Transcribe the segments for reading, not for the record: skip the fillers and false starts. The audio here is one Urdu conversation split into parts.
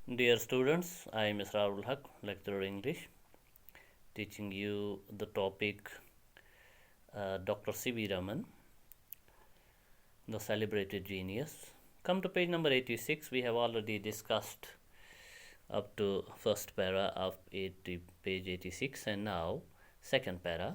Dear students, I am Mr. Arul Haq, lecturer English, teaching you the topic Dr. C.V. Raman, the celebrated genius. Come to page number 86. We have already discussed up to first para of page 86 and now second para.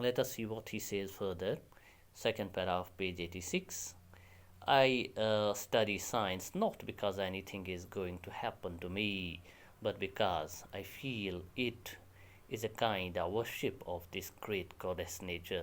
let us see what he says further. Second paragraph, page 86. I study science not because anything is going to happen to me, but because I feel it is a kind of worship of this great goddess nature.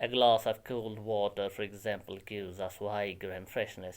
A glass of cold water, for example, gives us vigor and freshness.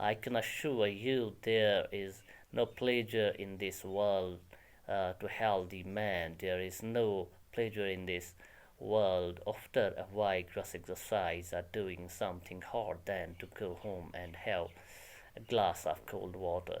I can assure you there is no pleasure in this world to healthy man. There is no pleasure in this world after a vigorous exercise or doing something hard than to go home and have a glass of cold water.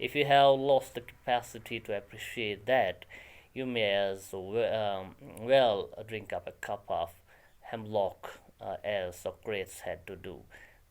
If you have lost the capacity to appreciate that, you may as well drink up a cup of hemlock as Socrates had to do.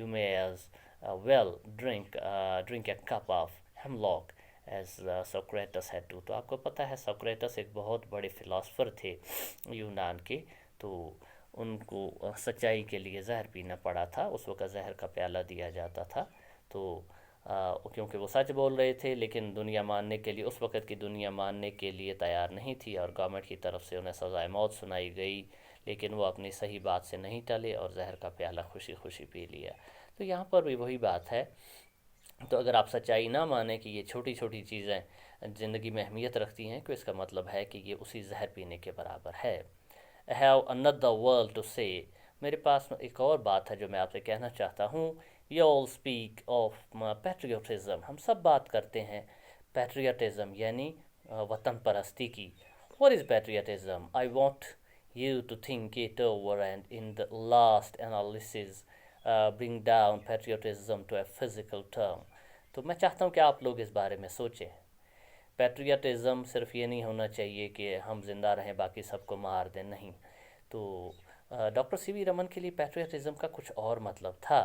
You may as well drink a cup of hemlock as Socrates had to. تو آپ کو پتہ ہے سوکریٹس ایک بہت بڑے فلاسفر تھے یونان کے. تو ان کو سچائی کے لیے زہر پینا پڑا تھا. اس وقت زہر کا پیالہ دیا جاتا تھا. تو کیونکہ وہ سچ بول رہے تھے، لیکن دنیا ماننے کے لیے، اس وقت کی دنیا ماننے کے لیے تیار نہیں تھی، اور گورنمنٹ کی طرف سے انہیں سزائے موت سنائی گئی، لیکن وہ اپنی صحیح بات سے نہیں ٹلے اور زہر کا پیالہ خوشی خوشی پی لیا. تو یہاں پر بھی وہی بات ہے. تو اگر آپ سچائی نہ مانیں کہ یہ چھوٹی چھوٹی چیزیں زندگی میں اہمیت رکھتی ہیں، کہ اس کا مطلب ہے کہ یہ اسی زہر پینے کے برابر ہے. I have another word to say. میرے پاس ایک اور بات ہے جو میں آپ سے کہنا چاہتا ہوں. You all speak of patriotism. ہم سب بات کرتے ہیں patriotism یعنی وطن پرستی کی. What is patriotism? I want you to think it over and in the last analysis bring down patriotism to a physical term. تو میں چاہتا ہوں کہ آپ لوگ اس بارے میں سوچیں. پیٹریاٹزم صرف یہ نہیں ہونا چاہیے کہ ہم زندہ رہیں باقی سب کو مار دیں، نہیں. تو ڈاکٹر سی وی رمن کے لیے پیٹریاٹزم کا کچھ اور مطلب تھا.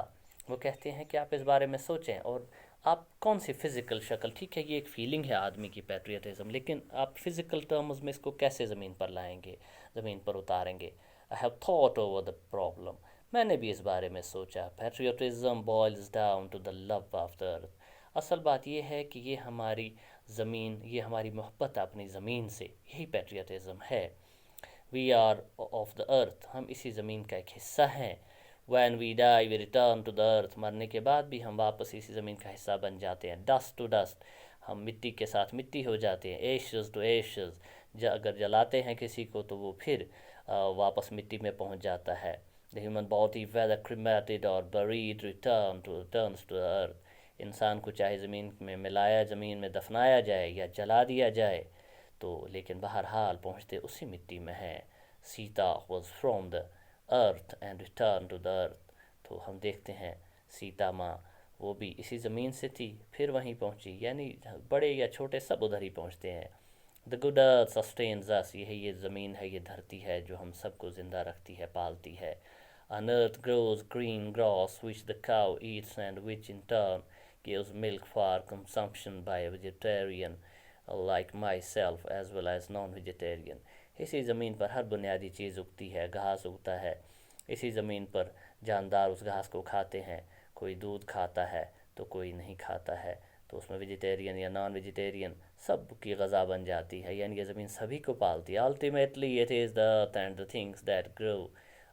وہ کہتے ہیں کہ آپ اس بارے میں سوچیں، اور آپ کون سی فزیکل شکل، ٹھیک ہے یہ ایک فیلنگ ہے آدمی کی پیٹریاٹزم، لیکن آپ فزیکل ٹرمز میں اس کو کیسے زمین پر لائیں گے، زمین پر اتاریں گے. I have thought over the problem. میں نے بھی اس بارے میں سوچا. پیٹریاٹزم boils down to the love of the earth. اصل بات یہ ہے کہ یہ ہماری زمین، یہ ہماری محبت اپنی زمین سے، یہی پیٹریاٹزم ہے. We are of the earth. ہم اسی زمین کا ایک حصہ ہیں. When we die we return to the earth. مرنے کے بعد بھی ہم واپس اسی زمین کا حصہ بن جاتے ہیں. Dust to dust. ہم مٹی کے ساتھ مٹی ہو جاتے ہیں. Ashes to ashes. اگر جلاتے ہیں کسی کو تو وہ پھر واپس مٹی میں پہنچ جاتا ہے. The human body, whether cremated or buried, returns to the earth. انسان کو چاہے زمین میں ملایا، زمین میں دفنایا جائے یا جلا دیا جائے، تو لیکن بہرحال پہنچتے اسی مٹی میں ہیں. سیتا was from the earth and returned to the earth. تو ہم دیکھتے ہیں سیتا ماں وہ بھی اسی زمین سے تھی، پھر وہیں پہنچی. یعنی بڑے یا چھوٹے سب ادھر ہی پہنچتے ہیں. The good earth sustains us. یہ زمین ہے، یہ دھرتی ہے جو ہم سب کو زندہ رکھتی ہے، پالتی ہے. On earth grows green grass which the cow eats and which in turn gives milk for consumption by a vegetarian like myself as well as non-vegetarian. اسی زمین پر ہر بنیادی چیز اگتی ہے. گھاس اگتا ہے اسی زمین پر، جاندار اس گھاس کو کھاتے ہیں. کوئی دودھ کھاتا ہے تو کوئی نہیں کھاتا ہے، تو اس میں ویجیٹیرین یا نان ویجیٹیرین سب کی غذا بن جاتی ہے. یعنی یہ زمین سبھی کو پالتی ہے. Ultimately it is the earth and the things that grow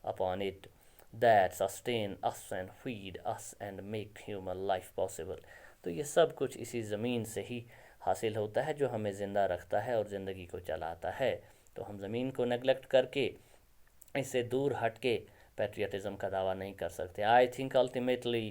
upon it that sustain us and feed us and make human life possible. تو یہ سب کچھ اسی زمین سے ہی حاصل ہوتا ہے جو ہمیں زندہ رکھتا ہے اور زندگی کو چلاتا ہے. تو ہم زمین کو نیگلیکٹ کر کے، اس سے دور ہٹ کے پیٹریاٹزم کا دعویٰ نہیں کر سکتے. I think ultimately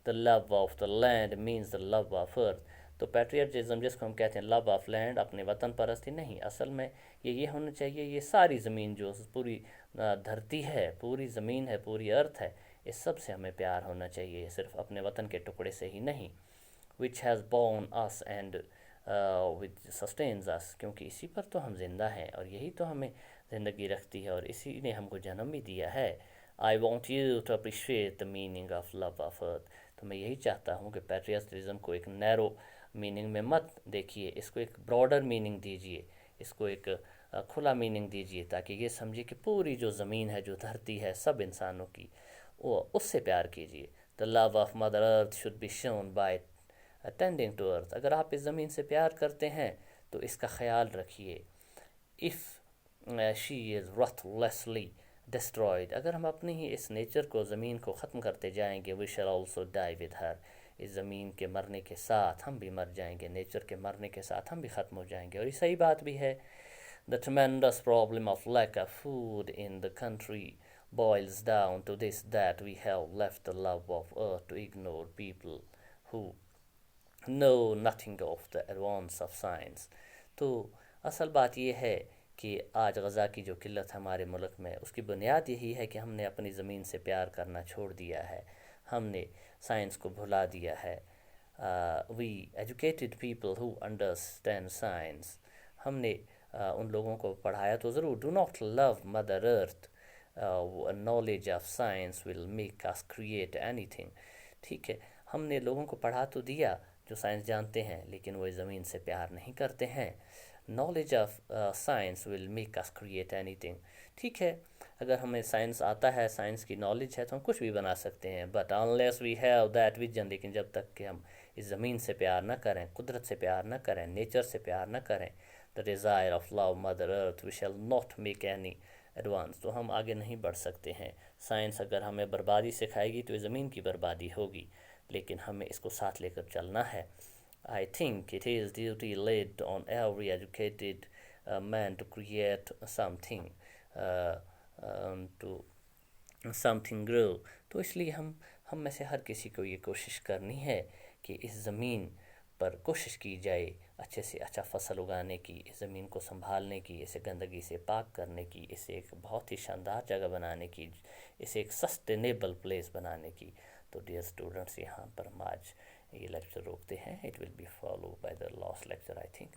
the love of the land means the love of earth. تو پیٹریاٹزم جس کو ہم کہتے ہیں لو آف لینڈ، اپنے وطن پرستی نہیں، اصل میں یہ ہونا چاہیے یہ ساری زمین جو پوری دھرتی ہے، پوری زمین ہے، پوری ارتھ ہے، اس سب سے ہمیں پیار ہونا چاہیے، صرف اپنے وطن کے ٹکڑے سے ہی نہیں. which has born us and which sustains us. کیونکہ اسی پر تو ہم زندہ ہیں اور یہی تو ہمیں زندگی رکھتی ہے اور اسی نے ہم کو جنم بھی دیا ہے. I want you to appreciate the meaning of love of earth. تو میں یہی چاہتا ہوں کہ پیٹریاٹزم کو ایک نیرو میننگ میں مت دیکھیے، اس کو ایک براڈر میننگ دیجیے، اس کو ایک کھلا میننگ دیجیے، تاکہ یہ سمجھے کہ پوری جو زمین ہے، جو دھرتی ہے سب انسانوں کی، وہ اس سے پیار کیجیے. The love of Mother Earth should be shown by attending to earth. اگر آپ اس زمین سے پیار کرتے ہیں تو اس کا خیال رکھیے. If she is ruthlessly destroyed. اگر ہم اپنی ہی اس نیچر کو، زمین کو ختم کرتے جائیں گے، we shall also die with her. اس زمین کے مرنے کے ساتھ ہم بھی مر جائیں گے، نیچر کے مرنے کے ساتھ ہم بھی ختم ہو جائیں گے. اور یہ صحیح بات بھی ہے. The tremendous problem of lack of food in the country boils down to this, that we have left the love of earth to ignore people who know nothing of the advance of science. تو اصل بات یہ ہے کہ آج غذا کی جو قلت ہمارے ملک میں، اس کی بنیاد یہی ہے کہ ہم نے اپنی زمین سے پیار کرنا چھوڑ دیا ہے، ہم نے سائنس کو بھلا دیا ہے. We educated people who understand science. ہم نے ان لوگوں کو پڑھایا تو ضرور. Do not love Mother Earth. Knowledge of science will make us create anything. ٹھیک ہے، ہم نے لوگوں کو پڑھا تو دیا، جو سائنس جانتے ہیں لیکن وہ اس زمین سے پیار نہیں کرتے ہیں. Knowledge of science will make us create anything. ٹھیک ہے، اگر ہمیں سائنس آتا ہے، سائنس کی نالج ہے تو ہم کچھ بھی بنا سکتے ہیں، but unless we have that vision, لیکن جب تک کہ ہم اس زمین سے پیار نہ کریں، قدرت سے پیار نہ کریں، نیچر سے پیار نہ کریں، the desire of love mother earth we shall not make any advance, تو ہم آگے نہیں بڑھ سکتے ہیں. سائنس اگر ہمیں بربادی سکھائے گی تو یہ زمین کی بربادی ہوگی، لیکن ہمیں اس کو ساتھ لے کر چلنا ہے. I think it is duty laid on every educated man to create something, uh, to something grow. تو اس لیے ہم میں سے ہر کسی کو یہ کوشش کرنی ہے کہ اس زمین پر کوشش کی جائے اچھے سے اچھا فصل اگانے کی، اس زمین کو سنبھالنے کی، اسے گندگی سے پاک کرنے کی، اسے ایک بہت ہی شاندار جگہ بنانے کی، اسے ایک سسٹینیبل پلیس بنانے کی. تو ڈیئر اسٹوڈنٹس، یہاں پر ہم آج یہ لیکچر روکتے ہیں. It will be follow by the last lecture I think.